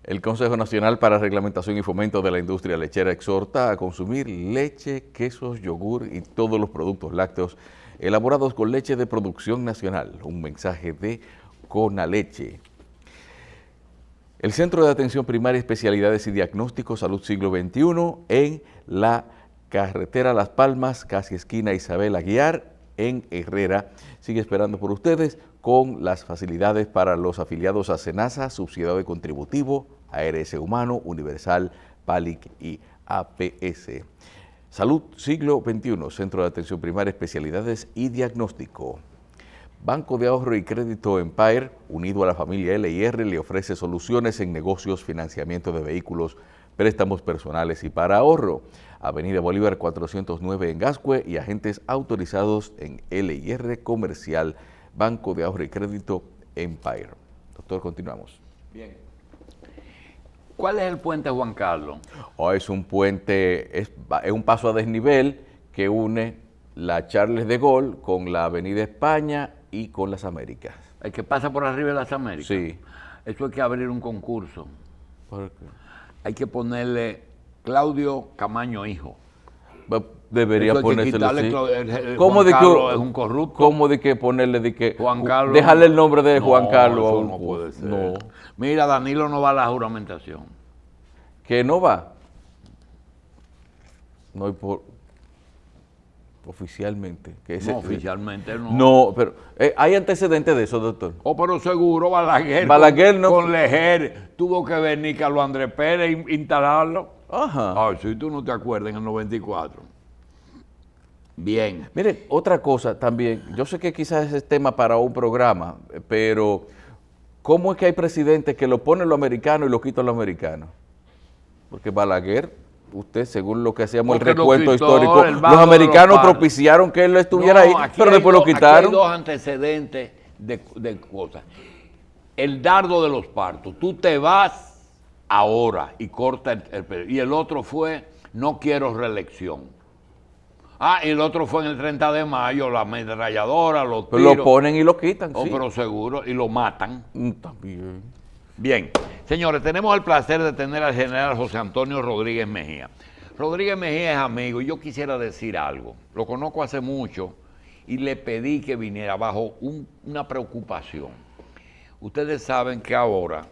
El Consejo Nacional para Reglamentación y Fomento de la Industria Lechera exhorta a consumir leche, quesos, yogur y todos los productos lácteos elaborados con leche de producción nacional. Un mensaje de Conaleche. El Centro de Atención Primaria, Especialidades y Diagnóstico Salud Siglo XXI en la carretera Las Palmas, casi esquina Isabel Aguiar, en Herrera, sigue esperando por ustedes con las facilidades para los afiliados a SENASA, Subsidiado de Contributivo, ARS Humano, Universal, PALIC y APS. Salud Siglo XXI, Centro de Atención Primaria, Especialidades y Diagnóstico. Banco de Ahorro y Crédito Empire, unido a la familia LIR, le ofrece soluciones en negocios, financiamiento de vehículos, préstamos personales y para ahorro. Avenida Bolívar 409 en Gascue y agentes autorizados en LIR Comercial, Banco de Ahorro y Crédito Empire. Doctor, continuamos. Bien. ¿Cuál es el puente Juan Carlos? Es un puente, es un paso a desnivel que une la Charles de Gaulle con la Avenida España y con las Américas. ¿El que pasa por arriba de las Américas? Sí. Eso hay que abrir un concurso. ¿Por qué? Hay que ponerle Claudio Camaño Hijo. Debería ponerse así. ¿Cómo de que es un corrupto? ¿Cómo de que ponerle de que Juan Carlos? Déjale el nombre de Juan Carlos a un no puede ser. No. Mira, Danilo no va a la juramentación. ¿Que no va? No hay oficialmente. No, oficialmente no. No, pero ¿hay antecedentes de eso, doctor? Pero seguro Balaguer no. Con Lejer tuvo que venir Carlos Andrés Pérez e instalarlo. Ajá. Ay, si tú no te acuerdas, en el 94. Bien. Mire, otra cosa también, yo sé que quizás ese es tema para un programa, pero ¿cómo es que hay presidentes que lo ponen los americanos y lo quitan los americanos? Porque Balaguer, usted, según lo que hacíamos el recuento histórico, los americanos propiciaron que él estuviera ahí, pero después lo quitaron. Aquí hay dos antecedentes de cosas. El dardo de los partos. Tú te vas ahora y corta el periodo. Y el otro fue, no quiero reelección. Y el otro fue en el 30 de mayo, la ametralladora, los tiros. Pero lo ponen y lo quitan, sí. Pero seguro, y lo matan. También. Bien, señores, tenemos el placer de tener al general José Antonio Rodríguez Mejía. Rodríguez Mejía es amigo y yo quisiera decir algo. Lo conozco hace mucho y le pedí que viniera bajo una preocupación. Ustedes saben que ahora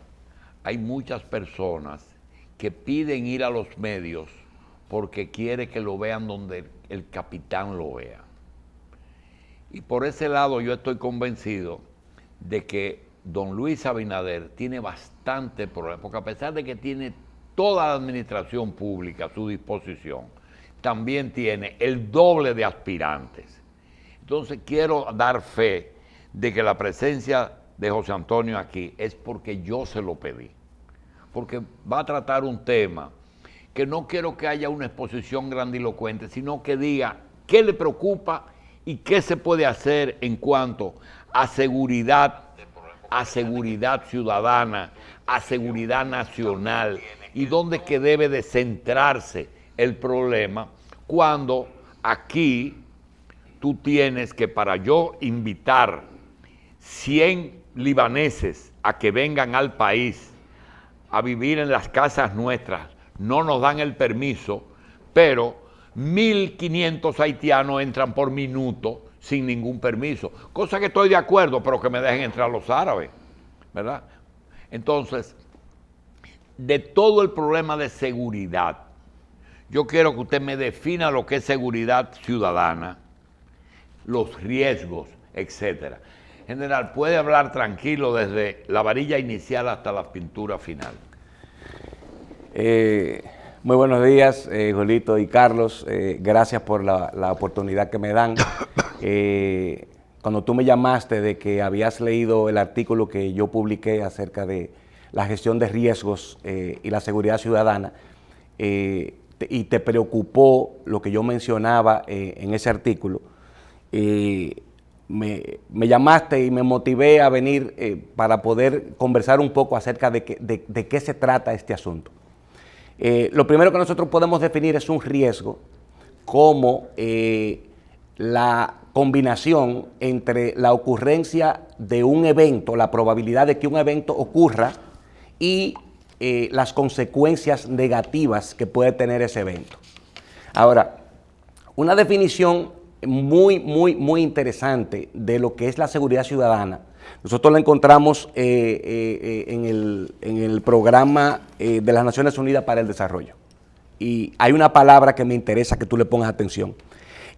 hay muchas personas que piden ir a los medios porque quiere que lo vean donde el capitán lo vea. Y por ese lado yo estoy convencido de que don Luis Abinader tiene bastante problema, porque a pesar de que tiene toda la administración pública a su disposición, también tiene el doble de aspirantes. Entonces quiero dar fe de que la presencia de José Antonio aquí es porque yo se lo pedí, porque va a tratar un tema que no quiero que haya una exposición grandilocuente, sino que diga qué le preocupa y qué se puede hacer en cuanto a seguridad ciudadana, a seguridad nacional, y dónde que debe de centrarse el problema cuando aquí tú tienes que, para yo invitar 100 libaneses a que vengan al país a vivir en las casas nuestras, no nos dan el permiso, pero 1.500 haitianos entran por minuto sin ningún permiso, cosa que estoy de acuerdo, pero que me dejen entrar los árabes, ¿verdad? Entonces, de todo el problema de seguridad, yo quiero que usted me defina lo que es seguridad ciudadana, los riesgos, etcétera. General, puede hablar tranquilo desde la varilla inicial hasta la pintura final. Muy buenos días, Jolito y Carlos. Gracias por la oportunidad que me dan. Cuando tú me llamaste de que habías leído el artículo que yo publiqué acerca de la gestión de riesgos y la seguridad ciudadana, y te preocupó lo que yo mencionaba en ese artículo, me llamaste y me motivé a venir para poder conversar un poco acerca de qué se trata este asunto. Lo primero que nosotros podemos definir es un riesgo como la combinación entre la ocurrencia de un evento, la probabilidad de que un evento ocurra y las consecuencias negativas que puede tener ese evento. Ahora, una definición muy interesante de lo que es la seguridad ciudadana, nosotros la encontramos en el programa de las Naciones Unidas para el Desarrollo. Y hay una palabra que me interesa que tú le pongas atención.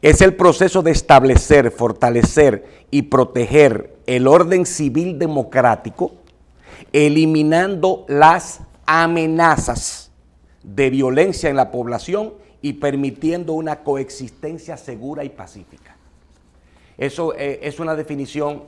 Es el proceso de establecer, fortalecer y proteger el orden civil democrático, eliminando las amenazas de violencia en la población y permitiendo una coexistencia segura y pacífica. Eso es una definición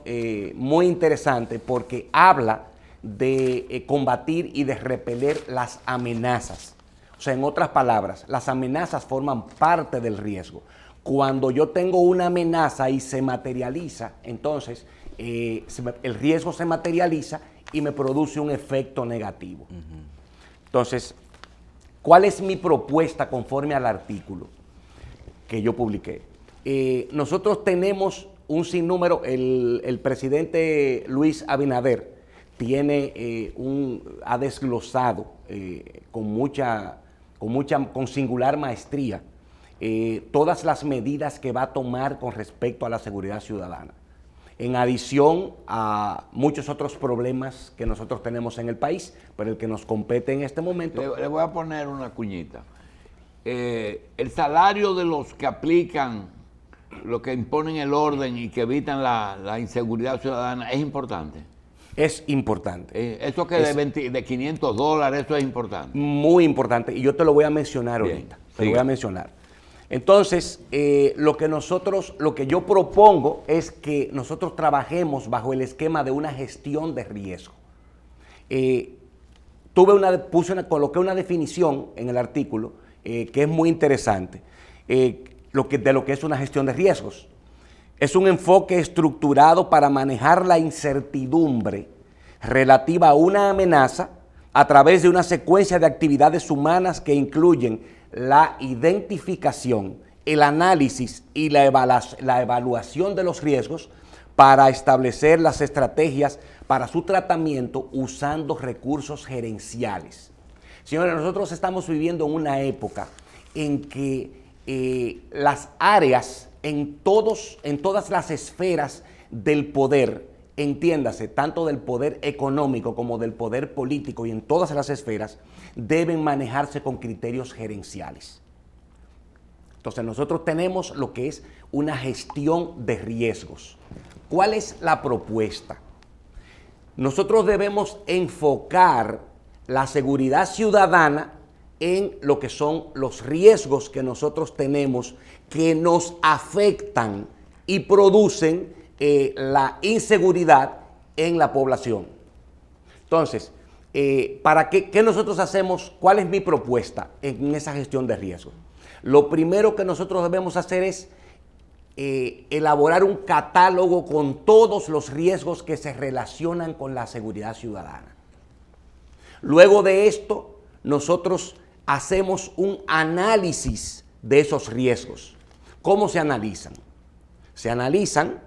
muy interesante porque habla de combatir y de repeler las amenazas. O sea, en otras palabras, las amenazas forman parte del riesgo. Cuando yo tengo una amenaza y se materializa, entonces el riesgo se materializa y me produce un efecto negativo. Entonces, ¿cuál es mi propuesta conforme al artículo que yo publiqué? Nosotros tenemos un sinnúmero, el presidente Luis Abinader ha desglosado con singular maestría todas las medidas que va a tomar con respecto a la seguridad ciudadana, en adición a muchos otros problemas que nosotros tenemos en el país, pero el que nos compete en este momento. Le voy a poner una cuñita. El salario de los que aplican, los que imponen el orden y que evitan la inseguridad ciudadana, ¿es importante? Es importante. Eso que de $500, eso es importante. Muy importante, y yo te lo voy a mencionar ahorita. Te lo voy a mencionar. Entonces, lo que yo propongo es que nosotros trabajemos bajo el esquema de una gestión de riesgo. Coloqué una definición en el artículo que es muy interesante de lo que es una gestión de riesgos. Es un enfoque estructurado para manejar la incertidumbre relativa a una amenaza a través de una secuencia de actividades humanas que incluyen la identificación, el análisis y la evaluación de los riesgos para establecer las estrategias para su tratamiento usando recursos gerenciales. Señores, nosotros estamos viviendo en una época en que las áreas en todas las esferas del poder, entiéndase, tanto del poder económico como del poder político y en todas las esferas, deben manejarse con criterios gerenciales. Entonces nosotros tenemos lo que es una gestión de riesgos. ¿Cuál es la propuesta? Nosotros debemos enfocar la seguridad ciudadana en lo que son los riesgos que nosotros tenemos que nos afectan y producen la inseguridad en la población. Entonces, ¿para qué nosotros hacemos? ¿Cuál es mi propuesta en esa gestión de riesgos? Lo primero que nosotros debemos hacer es elaborar un catálogo con todos los riesgos que se relacionan con la seguridad ciudadana. Luego de esto, nosotros hacemos un análisis de esos riesgos. ¿Cómo se analizan? Se analizan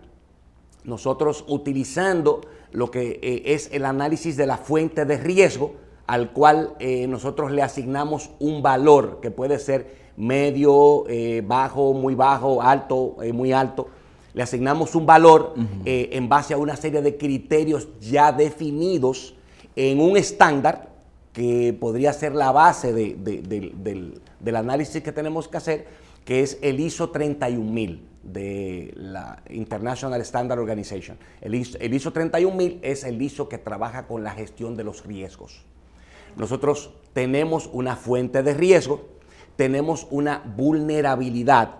nosotros utilizando lo que es el análisis de la fuente de riesgo, al cual nosotros le asignamos un valor que puede ser medio, bajo, alto, muy alto. Le asignamos un valor en base a una serie de criterios ya definidos en un estándar que podría ser la base del análisis que tenemos que hacer, que es el ISO 31000 de la International Standard Organization. El ISO 31000 es el ISO que trabaja con la gestión de los riesgos. Nosotros tenemos una fuente de riesgo, tenemos una vulnerabilidad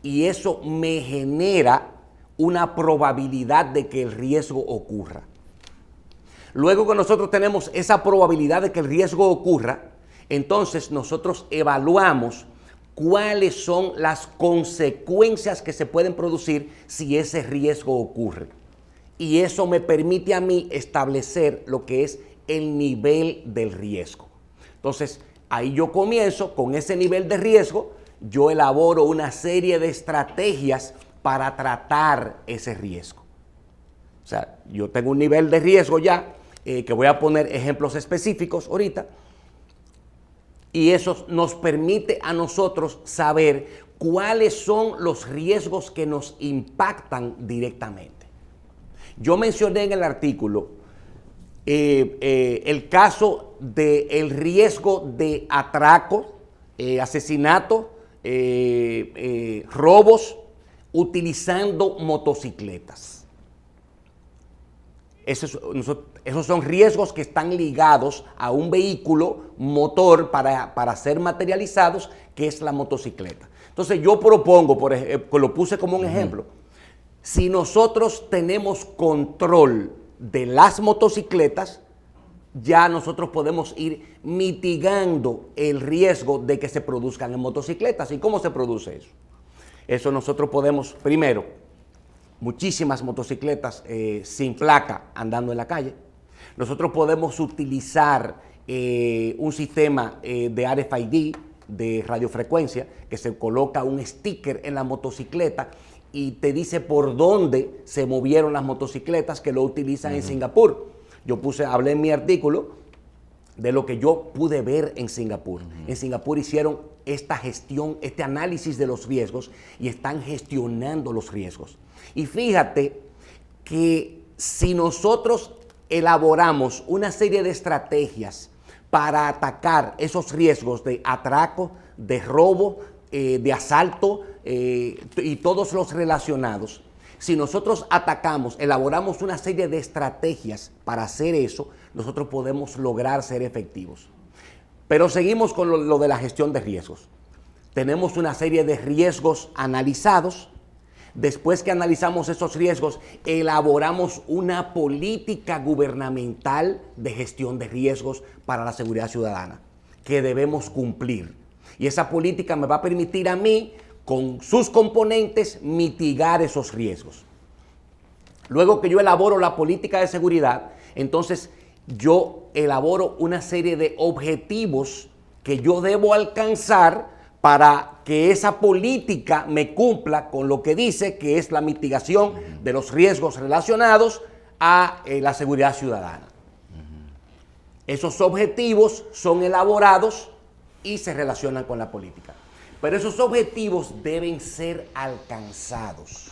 y eso me genera una probabilidad de que el riesgo ocurra. Luego que nosotros tenemos esa probabilidad de que el riesgo ocurra, entonces nosotros evaluamos cuáles son las consecuencias que se pueden producir si ese riesgo ocurre. Y eso me permite a mí establecer lo que es el nivel del riesgo. Entonces, ahí yo comienzo con ese nivel de riesgo, yo elaboro una serie de estrategias para tratar ese riesgo. O sea, yo tengo un nivel de riesgo ya, que voy a poner ejemplos específicos ahorita, Y eso nos permite a nosotros saber cuáles son los riesgos que nos impactan directamente. Yo mencioné en el artículo el caso del riesgo de atraco, asesinato, robos utilizando motocicletas. Esos son riesgos que están ligados a un vehículo motor para ser materializados, que es la motocicleta. Entonces yo propongo, por ejemplo, lo puse como un ejemplo, si nosotros tenemos control de las motocicletas, ya nosotros podemos ir mitigando el riesgo de que se produzcan en motocicletas. ¿Y cómo se produce eso? Eso nosotros podemos, primero, muchísimas motocicletas sin placa andando en la calle. Nosotros podemos utilizar un sistema de RFID, de radiofrecuencia, que se coloca un sticker en la motocicleta y te dice por dónde se movieron las motocicletas, que lo utilizan en Singapur. Hablé en mi artículo de lo que yo pude ver en Singapur. En Singapur hicieron esta gestión, este análisis de los riesgos y están gestionando los riesgos. Y fíjate que si nosotros elaboramos una serie de estrategias para atacar esos riesgos de atraco, de robo, de asalto y todos los relacionados, si nosotros elaboramos una serie de estrategias para hacer eso, nosotros podemos lograr ser efectivos. Pero seguimos con lo de la gestión de riesgos. Tenemos una serie de riesgos analizados. Después que analizamos esos riesgos, elaboramos una política gubernamental de gestión de riesgos para la seguridad ciudadana que debemos cumplir. Y esa política me va a permitir a mí, con sus componentes, mitigar esos riesgos. Luego que yo elaboro la política de seguridad, entonces yo elaboro una serie de objetivos que yo debo alcanzar para que esa política me cumpla con lo que dice que es la mitigación de los riesgos relacionados a la seguridad ciudadana. Esos objetivos son elaborados y se relacionan con la política. Pero esos objetivos deben ser alcanzados.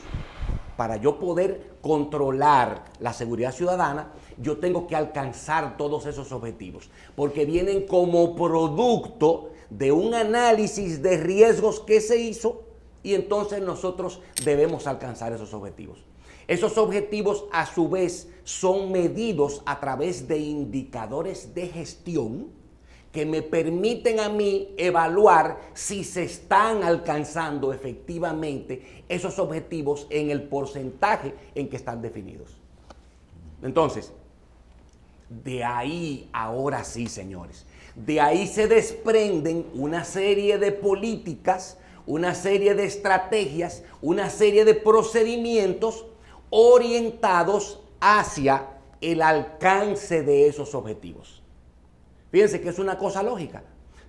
Para yo poder controlar la seguridad ciudadana, yo tengo que alcanzar todos esos objetivos, porque vienen como producto de un análisis de riesgos que se hizo y entonces nosotros debemos alcanzar esos objetivos. Esos objetivos, a su vez, son medidos a través de indicadores de gestión que me permiten a mí evaluar si se están alcanzando efectivamente esos objetivos en el porcentaje en que están definidos. Entonces, de ahí, ahora sí, señores, de ahí se desprenden una serie de políticas, una serie de estrategias, una serie de procedimientos orientados hacia el alcance de esos objetivos. Fíjense que es una cosa lógica.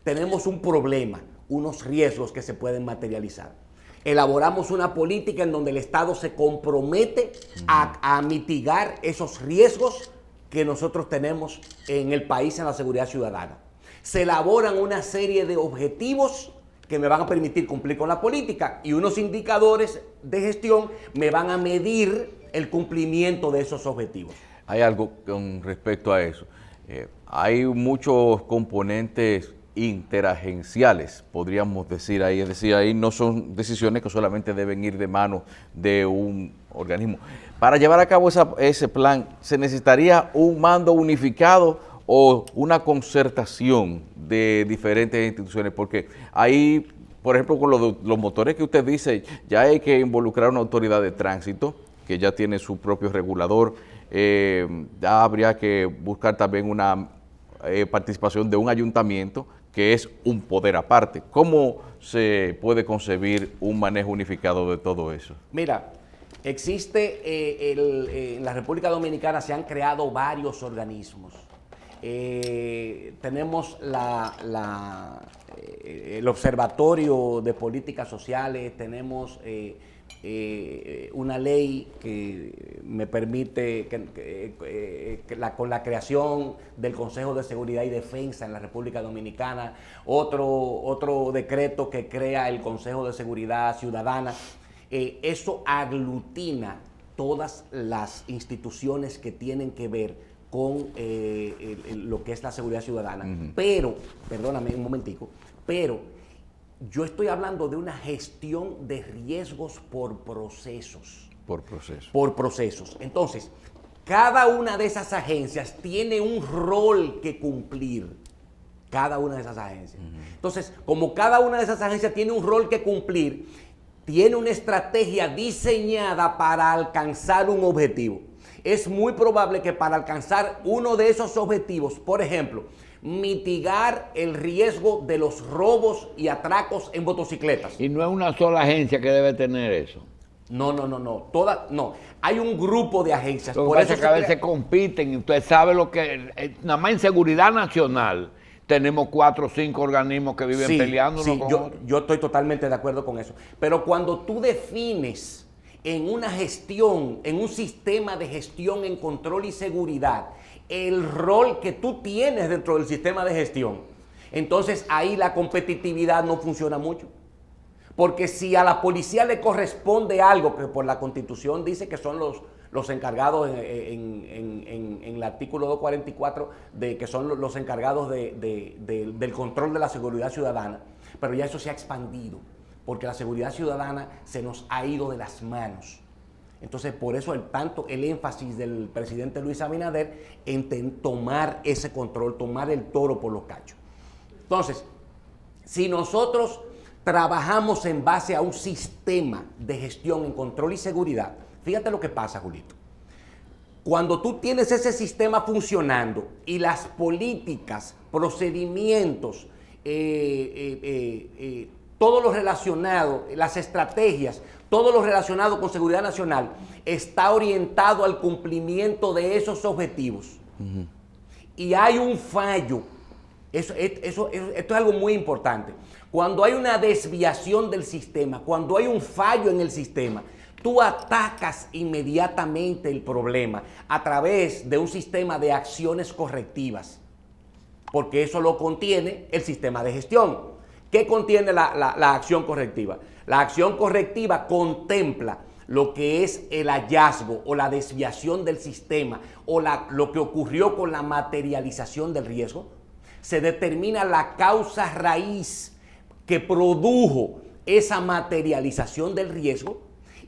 Tenemos un problema, unos riesgos que se pueden materializar. Elaboramos una política en donde el Estado se compromete a mitigar esos riesgos que nosotros tenemos en el país en la seguridad ciudadana. Se elaboran una serie de objetivos que me van a permitir cumplir con la política y unos indicadores de gestión me van a medir el cumplimiento de esos objetivos. Hay algo con respecto a eso. Hay muchos componentes interagenciales, podríamos decir ahí. Es decir, ahí no son decisiones que solamente deben ir de mano de un organismo. Para llevar a cabo ese plan, ¿se necesitaría un mando unificado o una concertación de diferentes instituciones? Porque ahí, por ejemplo, con los motores que usted dice, ya hay que involucrar una autoridad de tránsito que ya tiene su propio regulador. Ya habría que buscar también una participación de un ayuntamiento, que es un poder aparte. ¿Cómo se puede concebir un manejo unificado de todo eso? Mira, en la República Dominicana se han creado varios organismos. Tenemos el Observatorio de Políticas Sociales, tenemos una ley que me permite con la creación del Consejo de Seguridad y Defensa en la República Dominicana, otro decreto que crea el Consejo de Seguridad Ciudadana. Eso aglutina todas las instituciones que tienen que ver con lo que es la seguridad ciudadana. Pero, perdóname un momentico, pero yo estoy hablando de una gestión de riesgos por procesos. Por proceso. Por procesos. Entonces, cada una de esas agencias tiene un rol que cumplir. Cada una de esas agencias. Entonces, como cada una de esas agencias tiene un rol que cumplir, tiene una estrategia diseñada para alcanzar un objetivo. Es muy probable que para alcanzar uno de esos objetivos, por ejemplo, mitigar el riesgo de los robos y atracos en motocicletas. Y no es una sola agencia que debe tener eso. No. No. Hay un grupo de agencias. Lo que pasa es que a veces compiten. Usted sabe lo que... Nada más en seguridad nacional tenemos 4 o 5 organismos que viven peleando. Sí, yo estoy totalmente de acuerdo con eso. Pero cuando tú defines en una gestión, en un sistema de gestión en control y seguridad, el rol que tú tienes dentro del sistema de gestión, entonces ahí la competitividad no funciona mucho. Porque si a la policía le corresponde algo que por la Constitución dice que son los encargados en el artículo 244, de que son los encargados del control de la seguridad ciudadana, pero ya eso se ha expandido, porque la seguridad ciudadana se nos ha ido de las manos. Entonces, por eso tanto el énfasis del presidente Luis Abinader en tomar ese control, tomar el toro por los cachos. Entonces, si nosotros trabajamos en base a un sistema de gestión en control y seguridad, fíjate lo que pasa, Julito. Cuando tú tienes ese sistema funcionando y las políticas, procedimientos, todo lo relacionado, las estrategias, todo lo relacionado con seguridad nacional está orientado al cumplimiento de esos objetivos. Y hay un fallo. Esto es algo muy importante. Cuando hay una desviación del sistema, cuando hay un fallo en el sistema, tú atacas inmediatamente el problema a través de un sistema de acciones correctivas, porque eso lo contiene el sistema de gestión. ¿Qué contiene la acción correctiva? La acción correctiva contempla lo que es el hallazgo o la desviación del sistema o lo que ocurrió con la materialización del riesgo. Se determina la causa raíz que produjo esa materialización del riesgo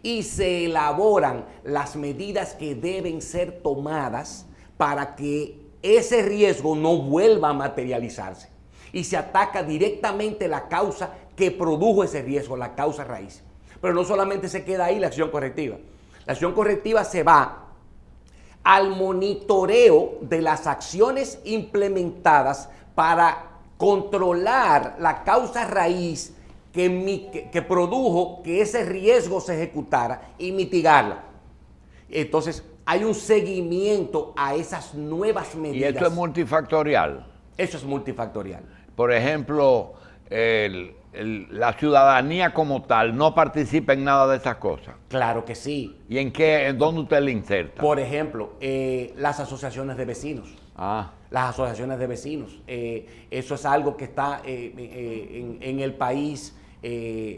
y se elaboran las medidas que deben ser tomadas para que ese riesgo no vuelva a materializarse. Y se ataca directamente la causa que produjo ese riesgo, la causa raíz. Pero no solamente se queda ahí la acción correctiva. La acción correctiva se va al monitoreo de las acciones implementadas para controlar la causa raíz que produjo que ese riesgo se ejecutara y mitigarla. Entonces, hay un seguimiento a esas nuevas medidas. ¿Y esto es multifactorial? Eso es multifactorial. Por ejemplo, la ciudadanía como tal no participa en nada de esas cosas. Claro que sí. ¿Y en dónde usted le inserta? Por ejemplo, las asociaciones de vecinos. Las asociaciones de vecinos. Eso es algo que está en el país.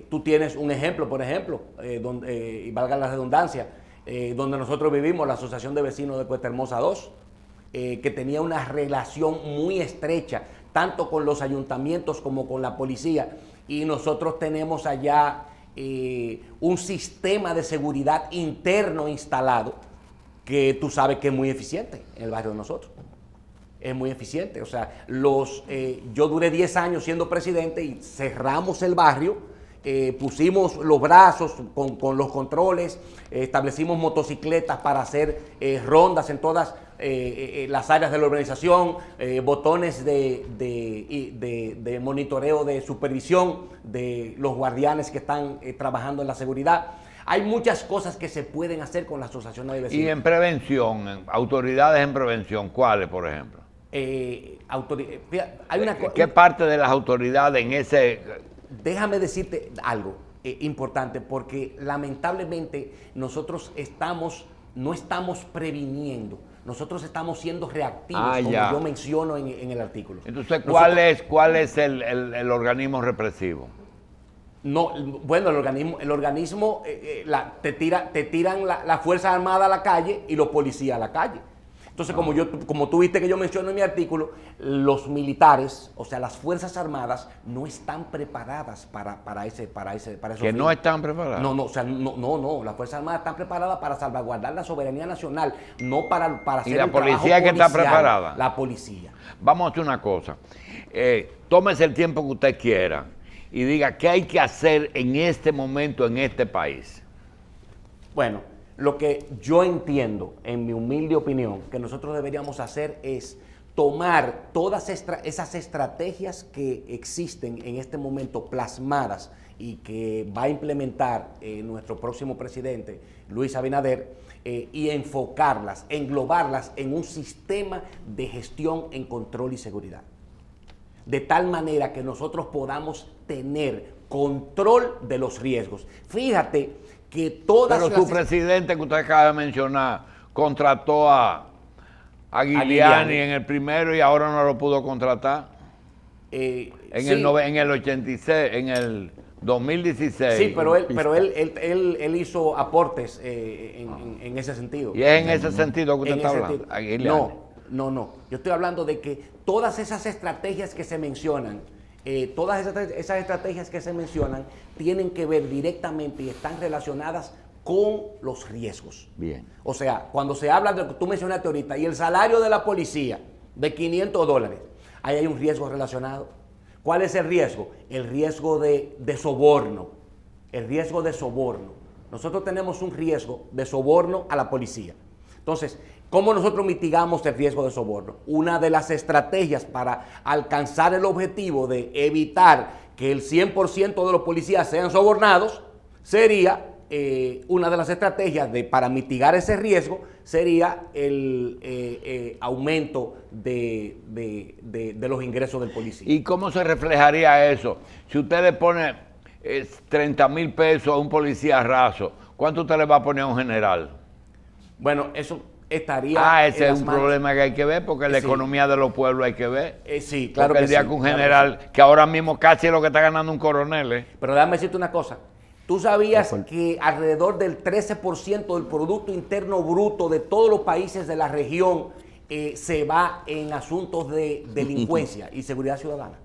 Tú tienes un ejemplo, por ejemplo, y valga la redundancia, donde nosotros vivimos, la Asociación de Vecinos de Cuesta Hermosa 2, que tenía una relación muy estrecha, tanto con los ayuntamientos como con la policía, y nosotros tenemos allá un sistema de seguridad interno instalado que tú sabes que es muy eficiente en el barrio de nosotros. Es muy eficiente. O sea, yo duré 10 años siendo presidente y cerramos el barrio, pusimos los brazos con los controles, establecimos motocicletas para hacer rondas en todas las áreas de la urbanización, botones de monitoreo, de supervisión de los guardianes que están trabajando en la seguridad. Hay muchas cosas que se pueden hacer con la asociación de vecinos. Y en prevención, autoridades en prevención, ¿cuáles, por ejemplo? Hay una ¿Qué parte de las autoridades en ese...? Déjame decirte algo. importante, porque lamentablemente nosotros no estamos previniendo, nosotros estamos siendo reactivos, como yo menciono en el artículo. Entonces, ¿cuál es el organismo represivo? No, bueno, el organismo te tiran la Fuerza Armada a la calle y los policías a la calle. Entonces, como tú viste que yo menciono en mi artículo, los militares, o sea, las Fuerzas Armadas no están preparadas para esos ¿Que no están preparadas? No, las Fuerzas Armadas están preparadas para salvaguardar la soberanía nacional, no para hacer ¿Y la policía que está preparada? La policía. Vamos a hacer una cosa. Tómese el tiempo que usted quiera y diga qué hay que hacer en este momento en este país. Bueno, lo que yo entiendo, en mi humilde opinión, que nosotros deberíamos hacer es tomar todas esas estrategias que existen en este momento plasmadas y que va a implementar nuestro próximo presidente, Luis Abinader, y enfocarlas, englobarlas en un sistema de gestión en control y seguridad. De tal manera que nosotros podamos tener control de los riesgos. Fíjate que todas Pero su presidente que usted acaba de mencionar contrató a Giuliani en el primero y ahora no lo pudo contratar. En el 86, en el 2016. Sí, pero él hizo aportes en ese sentido. ¿Y es en ese sentido que usted está hablando? No. Yo estoy hablando de que todas esas estrategias que se mencionan, esas estrategias que se mencionan tienen que ver directamente y están relacionadas con los riesgos. Bien. O sea, cuando se habla de lo que tú mencionaste ahorita y el salario de la policía de $500, ahí hay un riesgo relacionado. ¿Cuál es el riesgo? El riesgo de soborno. El riesgo de soborno. Nosotros tenemos un riesgo de soborno a la policía. Entonces, ¿cómo nosotros mitigamos el riesgo de soborno? Una de las estrategias para alcanzar el objetivo de evitar que el 100% de los policías sean sobornados sería, una de las estrategias para mitigar ese riesgo sería el aumento de los ingresos del policía. ¿Y cómo se reflejaría eso? Si usted le pone 30,000 pesos a un policía raso, ¿cuánto usted le va a poner a un general? Bueno, eso estaría... ese es un problema que hay que ver, porque la economía de los pueblos hay que ver. Sí, claro porque que el día sí, que un general, que ahora mismo casi es lo que está ganando un coronel. Pero déjame decirte una cosa. ¿Tú sabías que alrededor del 13% del Producto Interno Bruto de todos los países de la región se va en asuntos de delincuencia y seguridad ciudadana?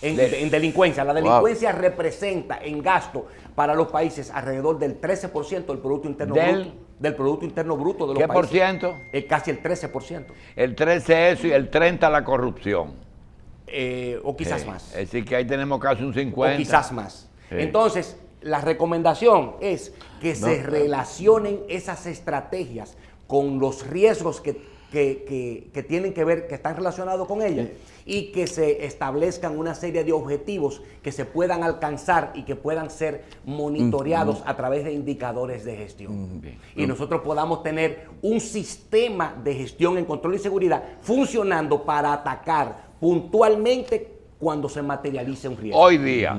En delincuencia. La delincuencia representa en gasto para los países alrededor del 13% del Producto Interno Bruto. Del Producto Interno Bruto de los países. ¿Qué por ciento? Casi el 13%. El 13 es eso y el 30 la corrupción. O quizás más. Es decir, que ahí tenemos casi un 50. O quizás más. Entonces, la recomendación es que se relacionen esas estrategias con los riesgos que tienen que ver, que están relacionados con ellas, y que se establezcan una serie de objetivos que se puedan alcanzar y que puedan ser monitoreados a través de indicadores de gestión. Y nosotros podamos tener un sistema de gestión en control y seguridad funcionando para atacar puntualmente cuando se materialice un riesgo. Hoy día,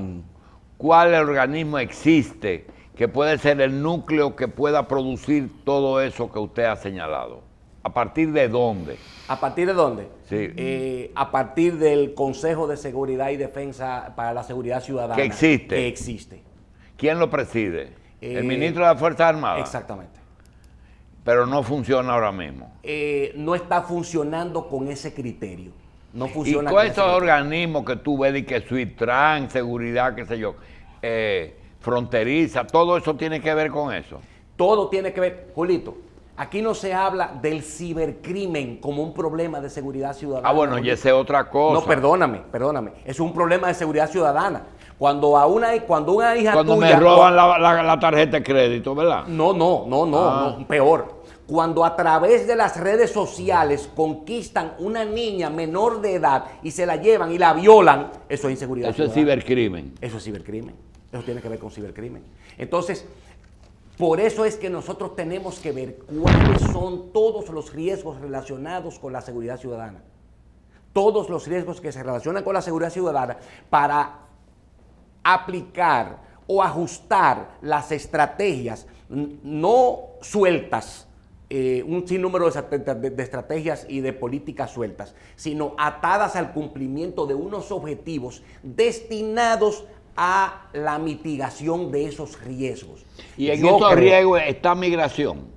¿cuál organismo existe que puede ser el núcleo que pueda producir todo eso que usted ha señalado? ¿A partir de dónde? ¿A partir de dónde? Sí. A partir del Consejo de Seguridad y Defensa para la Seguridad Ciudadana. ¿Que existe? Que existe. ¿Quién lo preside? ¿El ministro de las Fuerzas Armadas? Exactamente. Pero no funciona ahora mismo. No está funcionando con ese criterio. No funciona. Y todos esos organismos que tú ves, y que Suitran, seguridad, qué sé yo, fronteriza, todo eso tiene que ver con eso. Todo tiene que ver, Julito. Aquí no se habla del cibercrimen como un problema de seguridad ciudadana. Bueno, y esa es otra cosa. No, perdóname. Es un problema de seguridad ciudadana. Cuando una hija Cuando tuya... me roban la tarjeta de crédito, ¿verdad? No, peor. Cuando a través de las redes sociales conquistan una niña menor de edad y se la llevan y la violan, eso es inseguridad ciudadana. Eso es cibercrimen. Eso es cibercrimen. Eso tiene que ver con cibercrimen. Entonces, por eso es que nosotros tenemos que ver cuáles son todos los riesgos relacionados con la seguridad ciudadana. Todos los riesgos que se relacionan con la seguridad ciudadana para aplicar o ajustar las estrategias, no sueltas, un sinnúmero de estrategias y de políticas sueltas, sino atadas al cumplimiento de unos objetivos destinados a la mitigación de esos riesgos. Y en estos riesgos está migración.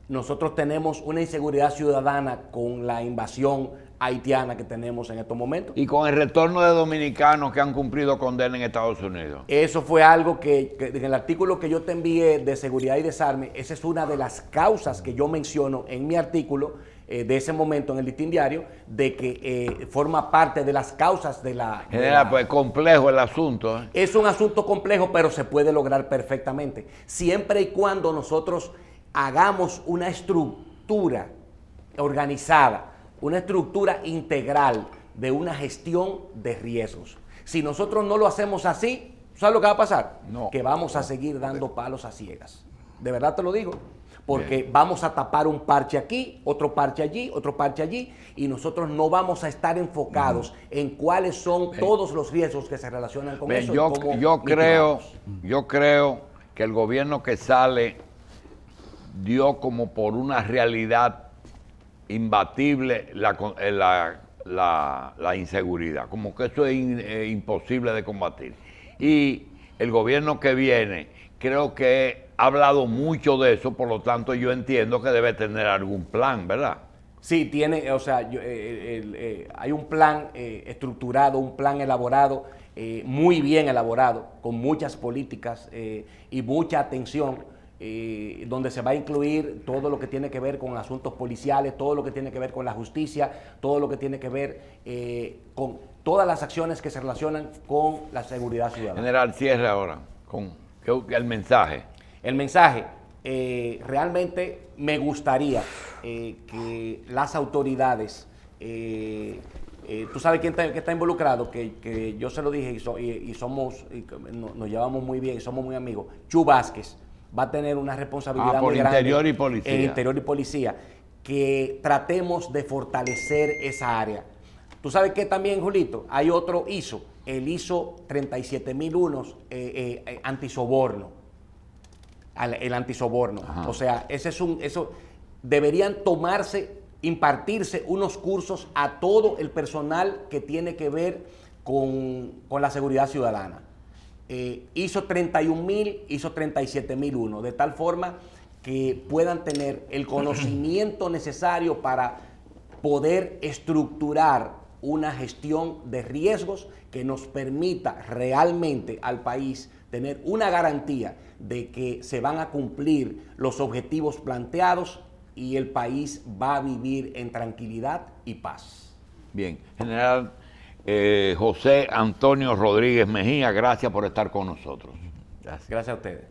Nosotros tenemos una inseguridad ciudadana con la invasión haitiana que tenemos en estos momentos. Y con el retorno de dominicanos que han cumplido condena en Estados Unidos. Eso fue algo que en el artículo que yo te envié de seguridad y desarme, esa es una de las causas que yo menciono en mi artículo de ese momento en el Listín Diario, de que forma parte de las causas de la... General, pues complejo el asunto. Es un asunto complejo, pero se puede lograr perfectamente, siempre y cuando nosotros hagamos una estructura organizada, una estructura integral de una gestión de riesgos. Si nosotros no lo hacemos así, ¿sabes lo que va a pasar? No. Que vamos a seguir dando palos a ciegas. De verdad te lo digo. Porque vamos a tapar un parche aquí, otro parche allí, otro parche allí, y nosotros no vamos a estar enfocados en cuáles son todos los riesgos que se relacionan con eso. Yo creo que el gobierno que sale dio como por una realidad imbatible la inseguridad, como que eso es imposible de combatir. Y el gobierno que viene, creo que ha hablado mucho de eso, por lo tanto yo entiendo que debe tener algún plan, ¿verdad? Sí, tiene, o sea, hay un plan estructurado, un plan elaborado, muy bien elaborado, con muchas políticas y mucha atención, donde se va a incluir todo lo que tiene que ver con asuntos policiales, todo lo que tiene que ver con la justicia, todo lo que tiene que ver con todas las acciones que se relacionan con la seguridad ciudadana. General, cierre ahora con el mensaje. El mensaje, realmente me gustaría que las autoridades, tú sabes quién está involucrado, que yo se lo dije nos llevamos muy bien y somos muy amigos. Chu Vázquez va a tener una responsabilidad muy grande Interior y Policía. en Interior y Policía, que tratemos de fortalecer esa área. Tú sabes que también, Julito, hay otro ISO, el ISO 37001 antisoborno. El antisoborno. Ajá. O sea, eso deberían impartirse unos cursos a todo el personal que tiene que ver con la seguridad ciudadana. ISO 31000, ISO 37001, de tal forma que puedan tener el conocimiento necesario para poder estructurar una gestión de riesgos que nos permita realmente al país tener una garantía de que se van a cumplir los objetivos planteados y el país va a vivir en tranquilidad y paz. Bien, General José Antonio Rodríguez Mejía, gracias por estar con nosotros. Gracias a ustedes.